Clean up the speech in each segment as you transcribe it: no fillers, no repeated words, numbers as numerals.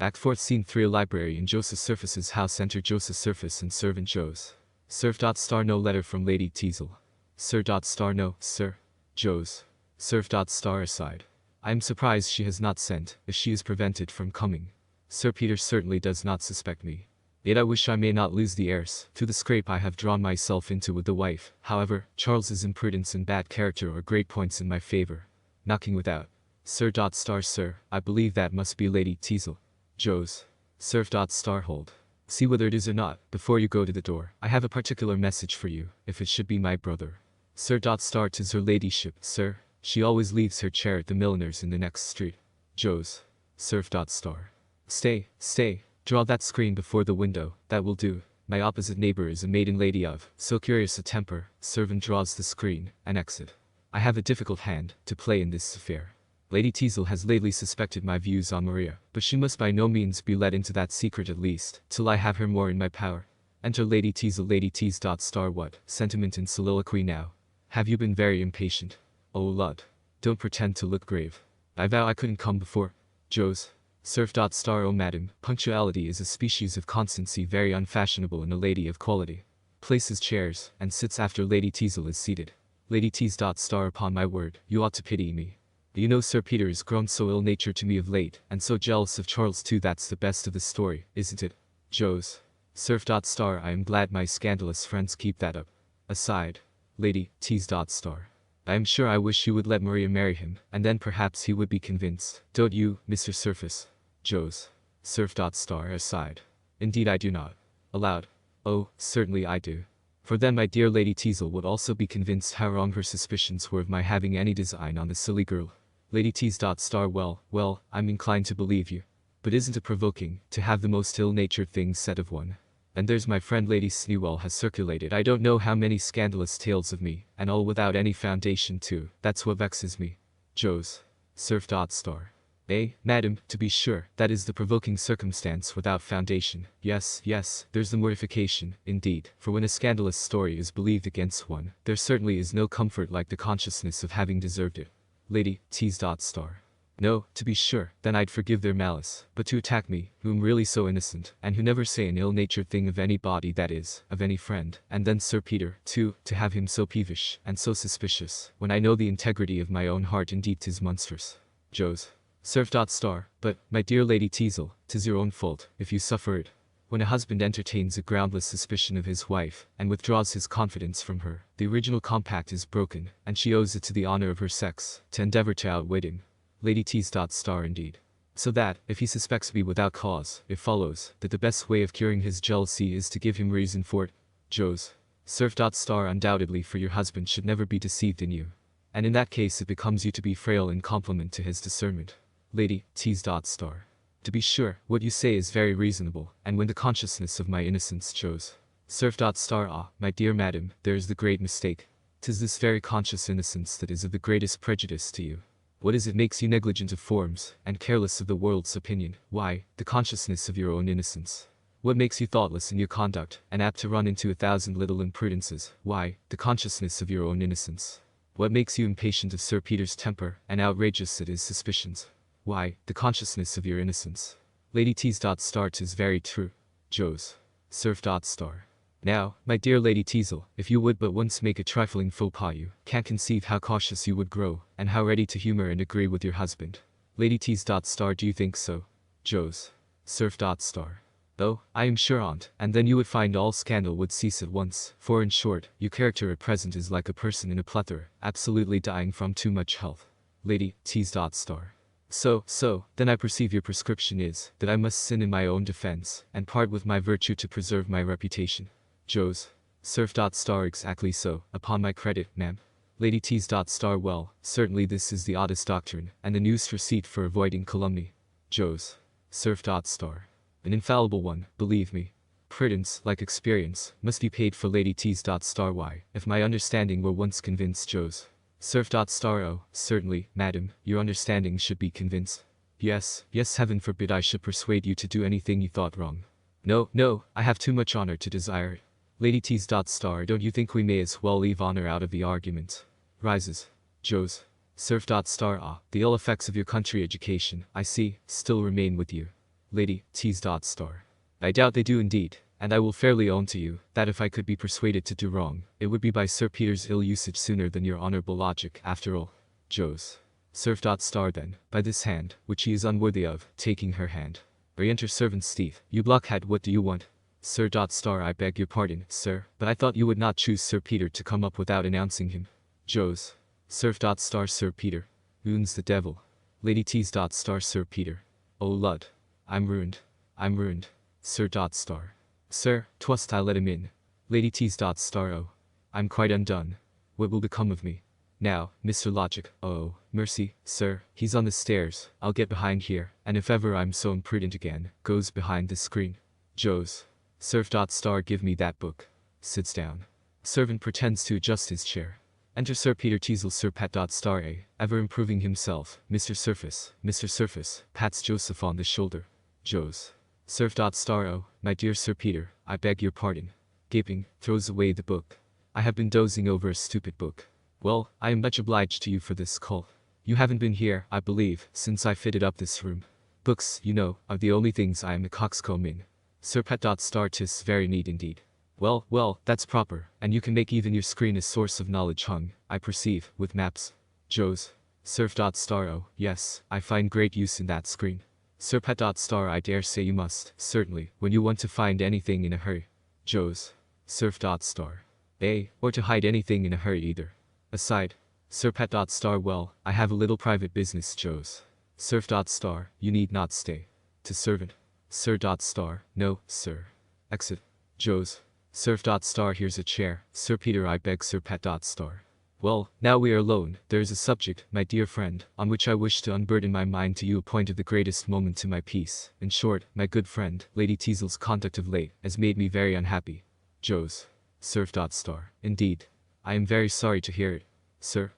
Act 4th Scene 3 A library in Joseph Surface's house. Enter Joseph Surface and servant Joes. Serve. No letter from Lady Teazle. Sir. No, sir. Joes. Serve. Aside. I am surprised she has not sent, if she is prevented from coming. Sir Peter certainly does not suspect me. Yet I wish I may not lose the heirs to the scrape I have drawn myself into with the wife. However, Charles's imprudence and bad character are great points in my favor. Knocking without. Sir. Sir, I believe that must be Lady Teazle. Joes. Serve. Hold. See whether it is or not, before you go to the door. I have a particular message for you, if it should be my brother. Sir. 'Tis her ladyship, sir. She always leaves her chair at the milliner's in the next street. Joes. Serve. Stay. Draw that screen before the window, that will do. My opposite neighbor is a maiden lady of so curious a temper. Servant draws the screen, and exit. I have a difficult hand to play in this affair. Lady Teazle has lately suspected my views on Maria, but she must by no means be let into that secret at least, till I have her more in my power. Enter Lady Teazle. Lady Teaz. What sentiment in soliloquy now? Have you been very impatient? Oh Lud. Don't pretend to look grave. I vow I couldn't come before. Joes. Serve. Oh madam, punctuality is a species of constancy very unfashionable in a lady of quality. Places chairs, and sits after Lady Teazle is seated. Lady Teaz. Upon my word, you ought to pity me. You know Sir Peter is grown so ill-natured to me of late, and so jealous of Charles too. That's the best of the story, isn't it? Joes. Serve. I am glad my scandalous friends keep that up. Aside. Lady Teaz. I am sure I wish you would let Maria marry him, and then perhaps he would be convinced. Don't you, Mr. Surface? Joes. Serve. Aside. Indeed I do not. Aloud. Oh, certainly I do. For then my dear Lady Teazle would also be convinced how wrong her suspicions were of my having any design on the silly girl. Lady Teaz. Well, I'm inclined to believe you. But isn't it provoking, to have the most ill-natured things said of one? And there's my friend Lady Snewell has circulated I don't know how many scandalous tales of me, and all without any foundation too. That's what vexes me. Joes. Serve. Madam, to be sure, that is the provoking circumstance without foundation. Yes, there's the mortification, indeed, for when a scandalous story is believed against one, there certainly is no comfort like the consciousness of having deserved it. Lady Teaz. No, to be sure, then I'd forgive their malice, but to attack me, who am really so innocent, and who never say an ill-natured thing of anybody, that is, of any friend, and then Sir Peter, too, to have him so peevish, and so suspicious, when I know the integrity of my own heart, indeed 'tis monstrous. Joes. Serve. But, my dear Lady Teazle, 'tis your own fault, if you suffer it. When a husband entertains a groundless suspicion of his wife, and withdraws his confidence from her, the original compact is broken, and she owes it to the honor of her sex, to endeavor to outwit him. Lady Teaz. Indeed. So that, if he suspects me without cause, it follows, that the best way of curing his jealousy is to give him reason for it. Joes. Serve. Undoubtedly, for your husband should never be deceived in you. And in that case it becomes you to be frail in compliment to his discernment. Lady Teaz. To be sure, what you say is very reasonable, and when the consciousness of my innocence Joes. Serve. My dear madam, there is the great mistake. 'Tis this very conscious innocence that is of the greatest prejudice to you. What is it makes you negligent of forms, and careless of the world's opinion? Why, the consciousness of your own innocence. What makes you thoughtless in your conduct, and apt to run into 1,000 little imprudences? Why, the consciousness of your own innocence. What makes you impatient of Sir Peter's temper, and outrageous at his suspicions? Why, the consciousness of your innocence. Lady Teaz. 'Tis very true. Joes. Serve. Now, my dear Lady Teazle, if you would but once make a trifling faux pas, you can't conceive how cautious you would grow, and how ready to humor and agree with your husband. Lady Teaz. Do you think so? Joes. Serve. Oh, I am sure on't, and then you would find all scandal would cease at once, for in short, your character at present is like a person in a plethora, absolutely dying from too much health. Lady Teaz. So, then I perceive your prescription is, that I must sin in my own defense, and part with my virtue to preserve my reputation. Joes. Serve. Exactly so, upon my credit, ma'am. Lady Teaz. Well, certainly this is the oddest doctrine, and the newest receipt for avoiding calumny. Joes. Serve. An infallible one, believe me. Prudence, like experience, must be paid for. Lady Teaz. Why, if my understanding were once convinced. Joes. Serve. Oh, certainly, madam, your understanding should be convinced. Yes, heaven forbid I should persuade you to do anything you thought wrong. No, I have too much honor to desire it. Lady Teaz. Don't you think we may as well leave honor out of the argument? Rises. Joes. Serve. The ill effects of your country education, I see, still remain with you. Lady Teazle. I doubt they do indeed, and I will fairly own to you, that if I could be persuaded to do wrong, it would be by Sir Peter's ill usage sooner than your honourable logic, after all. Jos. Sir. Then, by this hand, which he is unworthy of, taking her hand. Re-enter servant Steve. You blockhead, what do you want? Sir. I beg your pardon, sir, but I thought you would not choose Sir Peter to come up without announcing him. Jos. Sir. Sir Peter. Oons the devil. Lady Teazle. Sir Peter. Oh lud. I'm ruined. Sir. Sir, twust I let him in. Lady Teazle. Oh. I'm quite undone. What will become of me? Now, Mr. Logic, oh, mercy, sir, he's on the stairs, I'll get behind here, and if ever I'm so imprudent again, goes behind this screen. Jos. Sir. Give me that book. Sits down. Servant pretends to adjust his chair. Enter Sir Peter Teazle. Sir. Ever improving himself, Mr. Surface, pats Joseph on the shoulder. Jos. Sir. Oh, my dear Sir Peter, I beg your pardon. Gaping, throws away the book. I have been dozing over a stupid book. Well, I am much obliged to you for this call. You haven't been here, I believe, since I fitted up this room. Books, you know, are the only things I am a coxcomb in. Sir. 'Tis very neat indeed. Well, that's proper, and you can make even your screen a source of knowledge hung, I perceive, with maps. Jos. Sir. Oh, yes, I find great use in that screen. Sir. I dare say you must, certainly, when you want to find anything in a hurry. Jos. Sir. Or to hide anything in a hurry either. Aside. Sir. Well, I have a little private business. Jos. Sir. You need not stay. To servant. Sir. No, sir. Exit. Jos. Sir. Here's a chair. Sir Peter. I beg Sir. Well, now we are alone, there is a subject, my dear friend, on which I wish to unburden my mind to you, a point of the greatest moment to my peace. In short, my good friend, Lady Teazle's conduct of late, has made me very unhappy. Jos. Sir. Indeed. I am very sorry to hear it. Sir.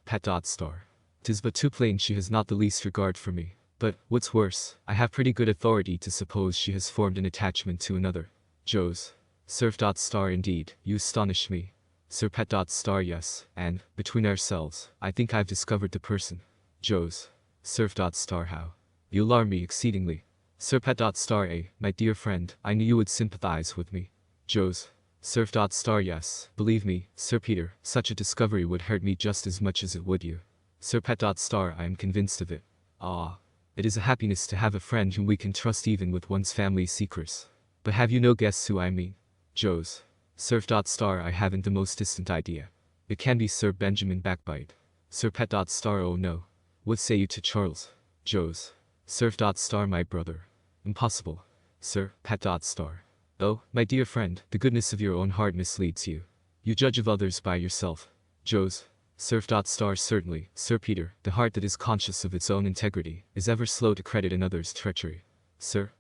'Tis but too plain she has not the least regard for me. But, what's worse, I have pretty good authority to suppose she has formed an attachment to another. Jos. Sir. Indeed, you astonish me. Sir. Yes, and, between ourselves, I think I've discovered the person. Jos. Sir. How? You alarm me exceedingly. Sir. My dear friend, I knew you would sympathize with me. Jos. Sir. Yes, believe me, Sir Peter, such a discovery would hurt me just as much as it would you. Sir. I am convinced of it. Ah. It is a happiness to have a friend whom we can trust even with one's family secrets. But have you no guess who I mean? Jos. Sir. I haven't the most distant idea. It can be Sir Benjamin Backbite. Sir. Oh no. What say you to Charles? Jos. Sir. My brother. Impossible. Sir. Oh, my dear friend, the goodness of your own heart misleads you. You judge of others by yourself. Jos. Sir. Certainly, Sir Peter, the heart that is conscious of its own integrity, is ever slow to credit another's treachery. Sir.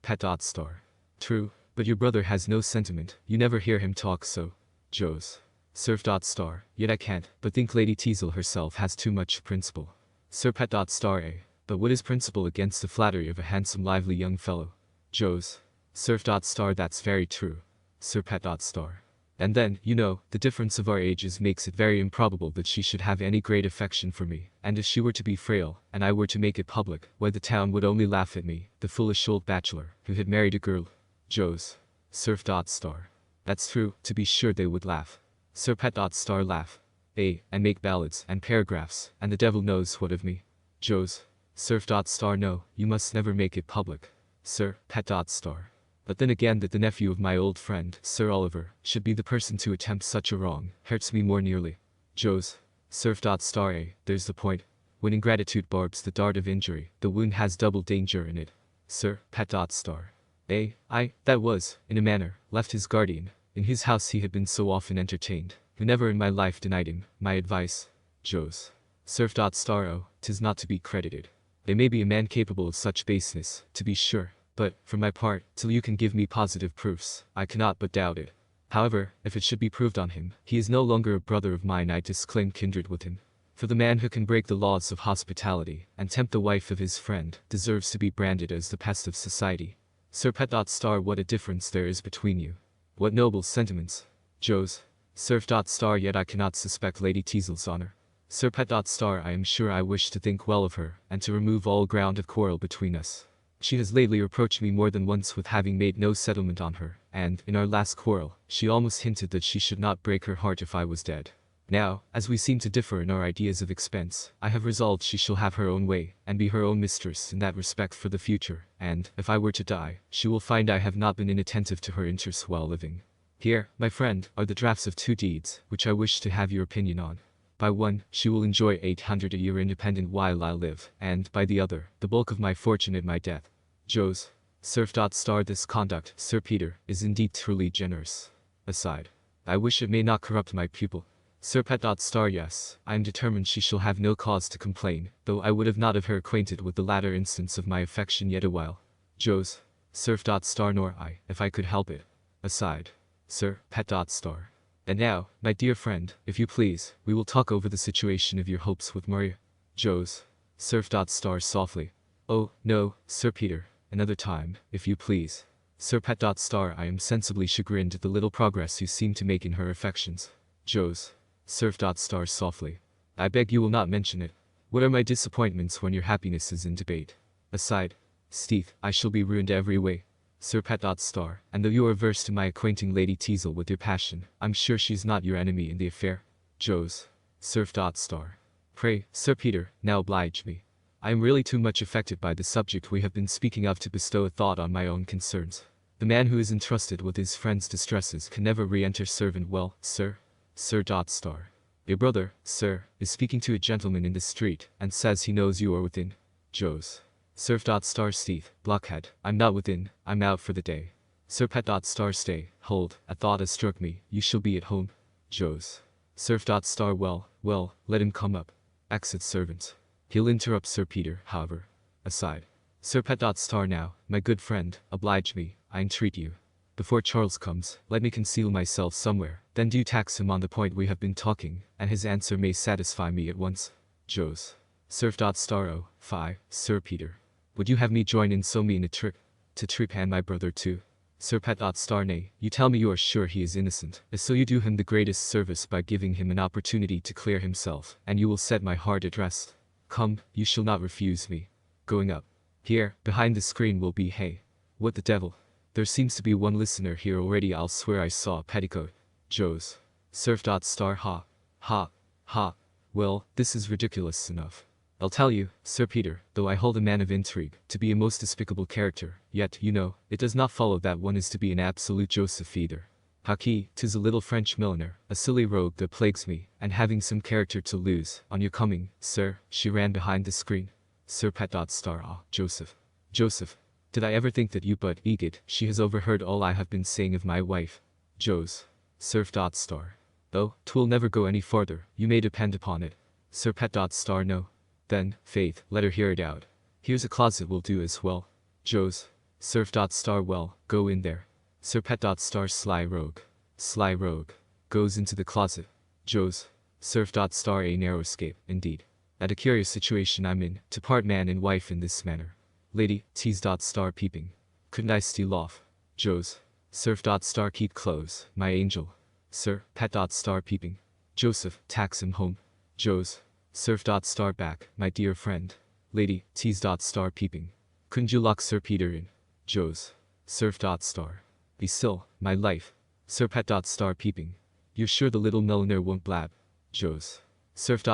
True, but your brother has no sentiment, you never hear him talk so. Jos. Sir. Yet I can't but think Lady Teazle herself has too much principle. Sir. But what is principle against the flattery of a handsome lively young fellow? Jos. Sir. That's very true. Sir. And then, you know, the difference of our ages makes it very improbable that she should have any great affection for me, and if she were to be frail, and I were to make it public, why the town would only laugh at me, the foolish old bachelor, who had married a girl. Jos. Sir. That's true, to be sure they would laugh. Sir. Laugh. And make ballads, and paragraphs, and the devil knows what of me. Jos. Sir. No, you must never make it public. Sir. But then again that the nephew of my old friend, Sir Oliver, should be the person to attempt such a wrong, hurts me more nearly. Jos. Sir. There's the point. When ingratitude barbs the dart of injury, the wound has double danger in it. Sir. That was, in a manner, left his guardian. In his house he had been so often entertained, who never in my life denied him my advice. Jos. Sir. Oh, 'tis not to be credited. There may be a man capable of such baseness, to be sure. But, for my part, till you can give me positive proofs, I cannot but doubt it. However, if it should be proved on him, he is no longer a brother of mine, I disclaim kindred with him. For the man who can break the laws of hospitality, and tempt the wife of his friend, deserves to be branded as the pest of society. Sir. What a difference there is between you. What noble sentiments. Jos. Sir. Yet I cannot suspect Lady Teazle's honor. Sir. I am sure I wish to think well of her, and to remove all ground of quarrel between us. She has lately reproached me more than once with having made no settlement on her, and, in our last quarrel, she almost hinted that she should not break her heart if I was dead. Now, as we seem to differ in our ideas of expense, I have resolved she shall have her own way, and be her own mistress in that respect for the future, and, if I were to die, she will find I have not been inattentive to her interests while living. Here, my friend, are the drafts of 2 deeds, which I wish to have your opinion on. By one, she will enjoy 800 a year independent while I live, and, by the other, the bulk of my fortune at my death. Jos. Surf. This conduct, Sir Peter, is indeed truly generous. Aside. I wish it may not corrupt my pupil. Sir. Yes, I am determined she shall have no cause to complain, though I would not have her acquainted with the latter instance of my affection yet awhile. Jos. Surf. Nor I, if I could help it. Aside. Sir. And now, my dear friend, if you please, we will talk over the situation of your hopes with Maria. Jos. Surf. Softly. Oh, no, Sir Peter, another time, if you please. Sir. I am sensibly chagrined at the little progress you seem to make in her affections. Jos. Surf. Softly. I beg you will not mention it. What are my disappointments when your happiness is in debate? Aside. Steve, I shall be ruined every way. Sir. And though you are averse to my acquainting Lady Teazle with your passion, I'm sure she is not your enemy in the affair. Jos. Surf. Pray, Sir Peter, now oblige me. I am really too much affected by the subject we have been speaking of to bestow a thought on my own concerns. The man who is entrusted with his friend's distresses can never re-enter servant well, sir. Sir. Your brother, sir, is speaking to a gentleman in the street, and says he knows you are within. Jos. Surf. Steve, blockhead, I'm not within, I'm out for the day. Sir. Stay, hold, a thought has struck me, you shall be at home. Jos. Surf. Well, let him come up. Exit servant. He'll interrupt Sir Peter, however. Aside. Sir. Now, my good friend, oblige me, I entreat you. Before Charles comes, let me conceal myself somewhere, then do tax him on the point we have been talking, and his answer may satisfy me at once. Jos. Surf. Oh, fie, Sir Peter. Would you have me join in so mean a trick? To trepand my brother too? Sir. Nay, you tell me you are sure he is innocent, as so you do him the greatest service by giving him an opportunity to clear himself, and you will set my heart at rest. Come, you shall not refuse me. Going up. Here, behind the screen will be hay. What the devil? There seems to be one listener here already. I'll swear I saw a petticoat. Jos. Surf. Ha. Well, this is ridiculous enough. I'll tell you, Sir Peter, though I hold a man of intrigue to be a most despicable character, yet, you know, it does not follow that one is to be an absolute Joseph either. Haki, 'tis a little French milliner, a silly rogue that plagues me, and having some character to lose, on your coming, sir, she ran behind the screen. Sir. Ah, Joseph. Joseph. Did I ever think that you but egad, she has overheard all I have been saying of my wife. Jos. Surf. Oh, 'twill never go any farther, you may depend upon it. Sir. No. Then, faith, let her hear it out. Here's a closet will do as well. Jos. Surf. Well, go in there. Sir. Sly rogue. Sly rogue. Goes into the closet. Jos. Surf. A narrow escape, indeed. At a curious situation I'm in, to part man and wife in this manner. Lady, Teazle. Peeping. Couldn't I steal off? Jos. Surf. Keep close, my angel. Sir. Peeping. Joseph, tax him home. Jos. Surf. Back, my dear friend. Lady, Teazle. Peeping. Couldn't you lock Sir Peter in? Jos. Surf. Be still, my life. Sir. Peeping. You're sure the little milliner won't blab? Jos. Surf.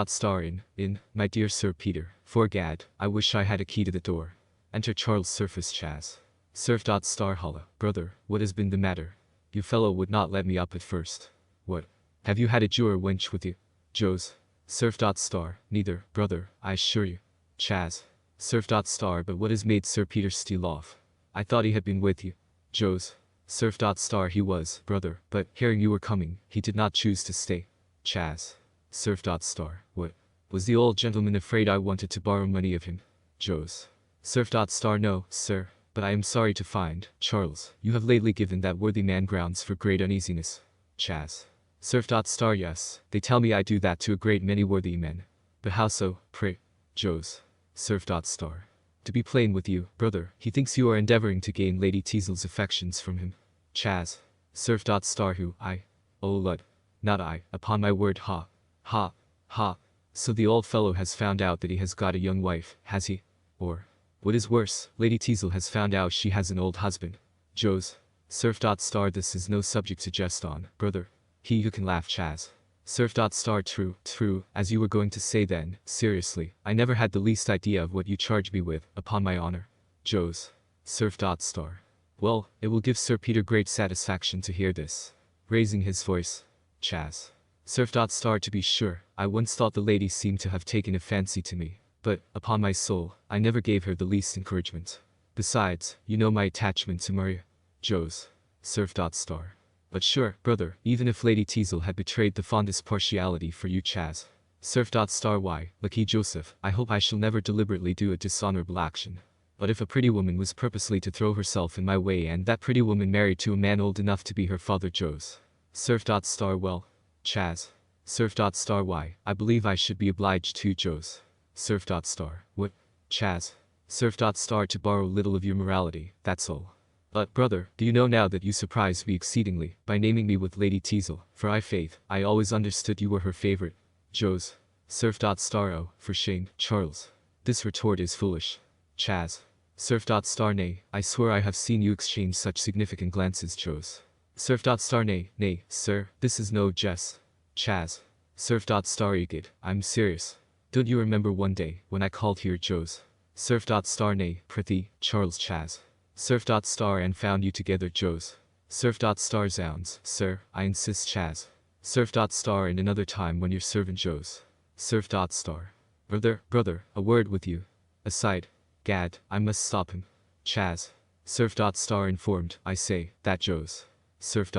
In, my dear Sir Peter, 'fore gad, I wish I had a key to the door. Enter Charles Surface Chaz. Surf. Holla, brother, what has been the matter? You fellow would not let me up at first. What? Have you had a Jewer wench with you? Jos. Surf. Neither, brother, I assure you. Chaz. Surf. But what has made Sir Peter steal off? I thought he had been with you. Jos. Surf. He was, brother, but, hearing you were coming, he did not choose to stay. Chaz. Surf. What? Was the old gentleman afraid I wanted to borrow money of him? Jos. Surf. No, sir, but I am sorry to find, Charles, you have lately given that worthy man grounds for great uneasiness. Chaz. Surf. Yes, they tell me I do that to a great many worthy men. But how so, pray? Jos. Surf. To be plain with you, brother, he thinks you are endeavoring to gain Lady Teazle's affections from him. Chaz. Surf. Who, I? Oh lud. Not I, upon my word. Ha. Ha. Ha. So the old fellow has found out that he has got a young wife, has he? Or, What is worse, Lady Teazle has found out she has an old husband. Joes. Surf. This is no subject to jest on, brother. He who can laugh Chaz. Surf. True, as you were going to say then, seriously, I never had the least idea of what you charge me with, upon my honor. Joes. Surf. Well, it will give Sir Peter great satisfaction to hear this. Raising his voice. Chaz. Surf. To be sure, I once thought the lady seemed to have taken a fancy to me, but, upon my soul, I never gave her the least encouragement. Besides, you know my attachment to Maria. Joes. Surf. But sure, brother, even if Lady Teazle had betrayed the fondest partiality for you Chaz. Surf. Why, lucky Joseph, I hope I shall never deliberately do a dishonorable action. But if a pretty woman was purposely to throw herself in my way and that pretty woman married to a man old enough to be her father Joes. Surf. Well, Chaz. Surf. Why, I believe I should be obliged to Joes. Surf. What? Chaz. Surf. To borrow a little of your morality, that's all. But, brother, do you know now that you surprised me exceedingly, by naming me with Lady Teazle, for I faith, I always understood you were her favorite. Joes. Surf. Oh, for shame, Charles. This retort is foolish. Chaz. Surf. Nay, I swear I have seen you exchange such significant glances Joes. Surf. Nay, sir, this is no jest. Chaz. Surf. Egid, I'm serious. Don't you remember one day, when I called here Joes? Surf. Nay, prithee, Charles Chaz. Surf. And found you together Joes. Surf. Zounds, sir, I insist Chaz. Surf. And another time when your servant Joes. Surf. Brother, a word with you. Aside. Gad, I must stop him. Chaz. Surf. Informed, I say, that Joes. Surf.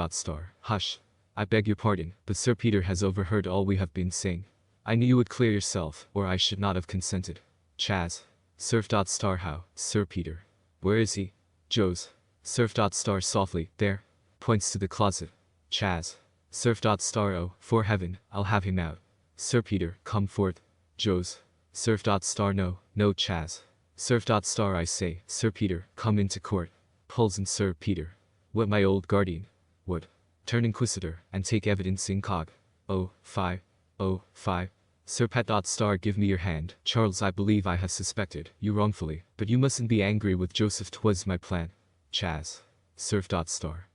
Hush. I beg your pardon, but Sir Peter has overheard all we have been saying. I knew you would clear yourself, or I should not have consented. Chaz. Surf. How, Sir Peter? Where is he? Joes. Surf. Softly, there. Points to the closet. Chaz. Surf. Oh, for heaven, I'll have him out. Sir Peter, come forth. Joes. Surf. No, Chaz. Surf. I say, Sir Peter, come into court. Pulls in Sir Peter. What, my old guardian? What? Turn inquisitor, and take evidence incog. Oh, fie. Sir give me your hand, Charles. I believe I have suspected you wrongfully, but you mustn't be angry with Joseph. 'Twas my plan. Chaz. Surf.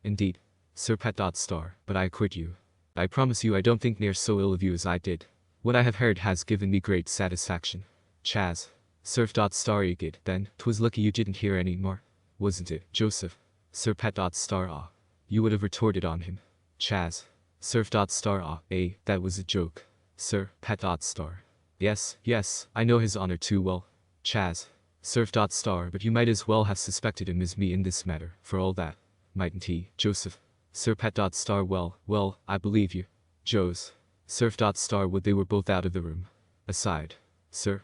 Indeed. Sir but I acquit you. I promise you I don't think near so ill of you as I did. What I have heard has given me great satisfaction. Chaz. Surf. Egid, then, 'twas lucky you didn't hear any more. Wasn't it, Joseph? Sir. Ah. You would have retorted on him. Chaz. Surf. That was a joke. Sir. Yes, I know his honor too well. Chaz. Surf. But you might as well have suspected him as me in this matter, for all that. Mightn't he, Joseph? Sir. Well, I believe you. Joes. Surf. Would they were both out of the room. Aside. Sir.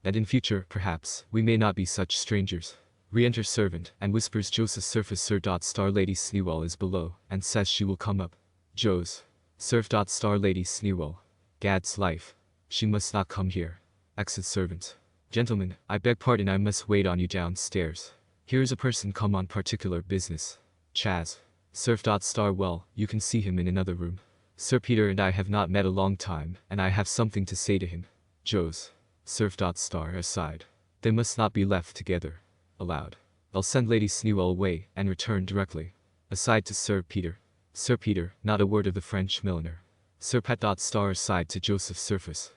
That in future, perhaps, we may not be such strangers. Re-enter servant, and whispers Joseph surface Sir. Lady Sneewell is below, and says she will come up. Joes. Surf. Lady Sneewell. Gad's life. She must not come here. Exit servant. Gentlemen, I beg pardon, I must wait on you downstairs. Here is a person come on particular business. Chaz. Surf. Well, you can see him in another room. Sir Peter and I have not met a long time, and I have something to say to him. Joes. Surf. Aside. They must not be left together. Aloud. I'll send Lady Sneewell away, and return directly. Aside to Sir Peter. Sir Peter, not a word of the French milliner. Sir. Aside to Joseph Surface.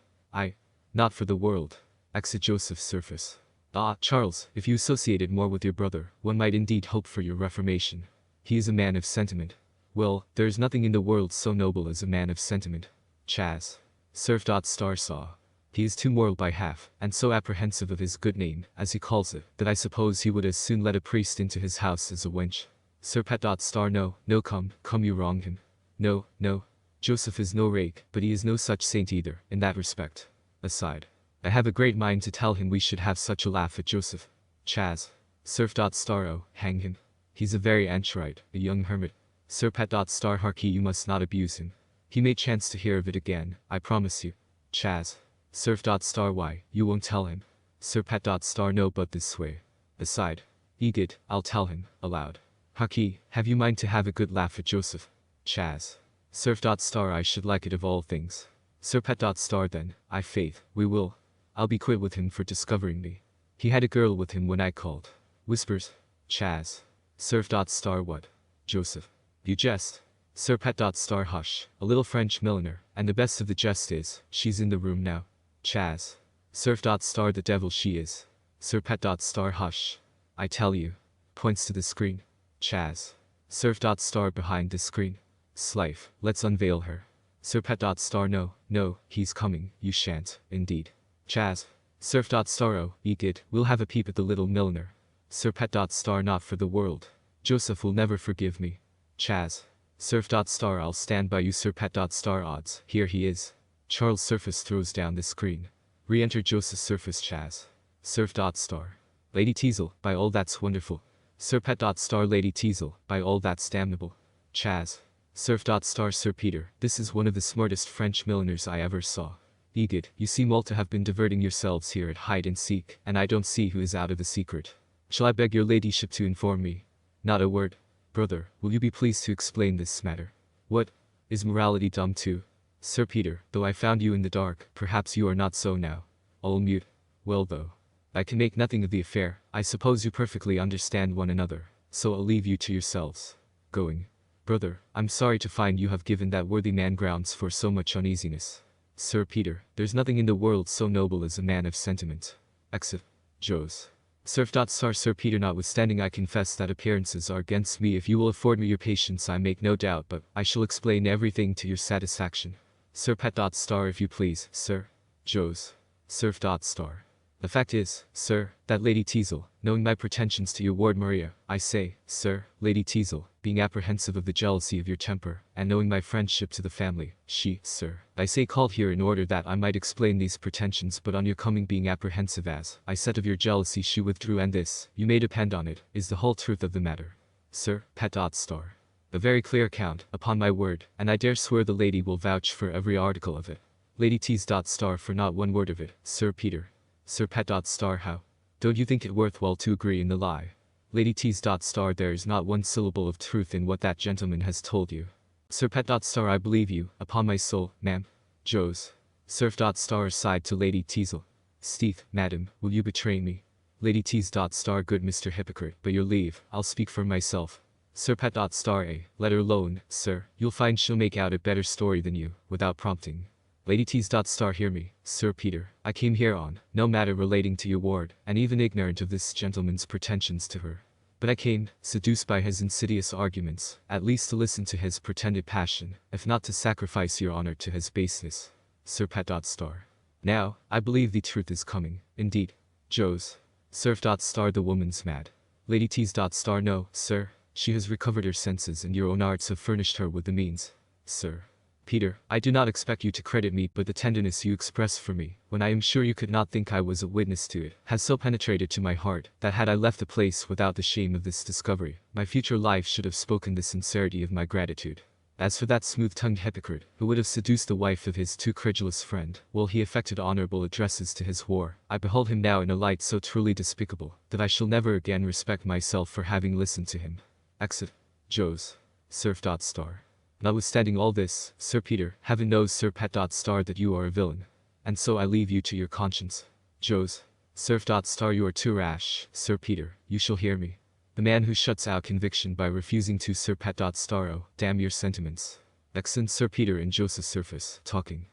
Not for the world. Exit Joseph Surface. Ah, Charles, if you associated more with your brother, one might indeed hope for your reformation. He is a man of sentiment. Well, there is nothing in the world so noble as a man of sentiment. Chaz. Surf. Saw. He is too moral by half, and so apprehensive of his good name, as he calls it, that I suppose he would as soon let a priest into his house as a wench. Sir. No, come you wrong him. No. Joseph is no rake, but he is no such saint either, in that respect. Aside. I have a great mind to tell him we should have such a laugh at Joseph. Chaz. Surf. Oh, hang him. He's a very anchorite, a young hermit. Sir. Harkee, you must not abuse him. He may chance to hear of it again, I promise you. Chaz. Surf. Why, you won't tell him. Sir. No, but this way. Aside. Egid, I'll tell him, aloud. Harkee, have you mind to have a good laugh at Joseph? Chaz. Surf. I should like it of all things. Sir. Then, I faith, we will. I'll be quit with him for discovering me. He had a girl with him when I called. Whispers. Chaz. Surf. Star what? Joseph. You jest. Sir Pet. Star hush. A little French milliner, and the best of the jest is, she's in the room now. Chaz. Surf. Star the devil she is. Sir Pet. Star hush. I tell you. Points to the screen. Chaz. Surf. Star behind the screen. Slife. Let's unveil her. Sir Pet. Star no, no, he's coming, you shan't, indeed. Chaz. Surf. Star oh, egad, we'll have a peep at the little milliner. Sir Pet. Star not for the world. Joseph will never forgive me. Chaz. Surf. Star I'll stand by you Sir Pet. Star odds, here he is. Charles Surface throws down the screen. Re-enter Joseph Surface. Chaz. Surf. Star. Lady Teazle, by all that's wonderful. Sir Pet. Star Lady Teazle, by all that's damnable. Chaz. Surf. Star Sir Peter, this is one of the smartest French milliners I ever saw. Egad, you seem all to have been diverting yourselves here at hide and seek, and I don't see who is out of the secret. Shall I beg your ladyship to inform me? Not a word. Brother, will you be pleased to explain this matter? What? Is morality dumb too? Sir Peter, though I found you in the dark, perhaps you are not so now. All mute. Well though. I can make nothing of the affair, I suppose you perfectly understand one another, so I'll leave you to yourselves. Going. Brother, I'm sorry to find you have given that worthy man grounds for so much uneasiness. Sir Peter, there's nothing in the world so noble as a man of sentiment. Exit. Jos. Surf. Star Sir Peter, notwithstanding I confess that appearances are against me, if you will afford me your patience I make no doubt, but I shall explain everything to your satisfaction. Sir Pet. Star if you please, sir. Jos. Surf. Star. The fact is, sir, that Lady Teazle, knowing my pretensions to your ward Maria, I say, sir, Lady Teazle, being apprehensive of the jealousy of your temper, and knowing my friendship to the family, she, sir, I say called here in order that I might explain these pretensions, but on your coming being apprehensive as, I said of your jealousy she withdrew, and this, you may depend on it, is the whole truth of the matter. Sir Pet. Star. A very clear account, upon my word, and I dare swear the lady will vouch for every article of it. Lady Tease. Star for not one word of it, Sir Peter. Sir Pet. Star how? Don't you think it worthwhile to agree in the lie? Lady Tease. Star there is not one syllable of truth in what that gentleman has told you. Sir Pet. Star I believe you, upon my soul, ma'am. Jos. Surf. Star aside to Lady Teazle. Steeth, madam, will you betray me? Lady Tease. Star good Mr. Hypocrite, but your leave, I'll speak for myself. Sir Pet. Star let her alone, sir, you'll find she'll make out a better story than you, without prompting. Lady Tease. Star hear me, Sir Peter, I came here on no matter relating to your ward, and even ignorant of this gentleman's pretensions to her. But I came, seduced by his insidious arguments, at least to listen to his pretended passion, if not to sacrifice your honor to his baseness. Sir Pet. Star. Now, I believe the truth is coming, indeed. Jos. Surf. Star the woman's mad. Lady Tease. Star no, sir, she has recovered her senses and your own arts have furnished her with the means. Sir Peter, I do not expect you to credit me, but the tenderness you express for me, when I am sure you could not think I was a witness to it, has so penetrated to my heart, that had I left the place without the shame of this discovery, my future life should have spoken the sincerity of my gratitude. As for that smooth-tongued hypocrite, who would have seduced the wife of his too credulous friend, while he affected honorable addresses to his whore, I behold him now in a light so truly despicable, that I shall never again respect myself for having listened to him. Exit. Jos. Surf. Star. Notwithstanding all this, Sir Peter, heaven knows Sir Pet. Star that you are a villain. And so I leave you to your conscience. Jos. Surf. Star you are too rash, Sir Peter, you shall hear me. The man who shuts out conviction by refusing to Sir Pet. Star oh, damn your sentiments. Excellent Sir Peter and Joseph Surface, talking.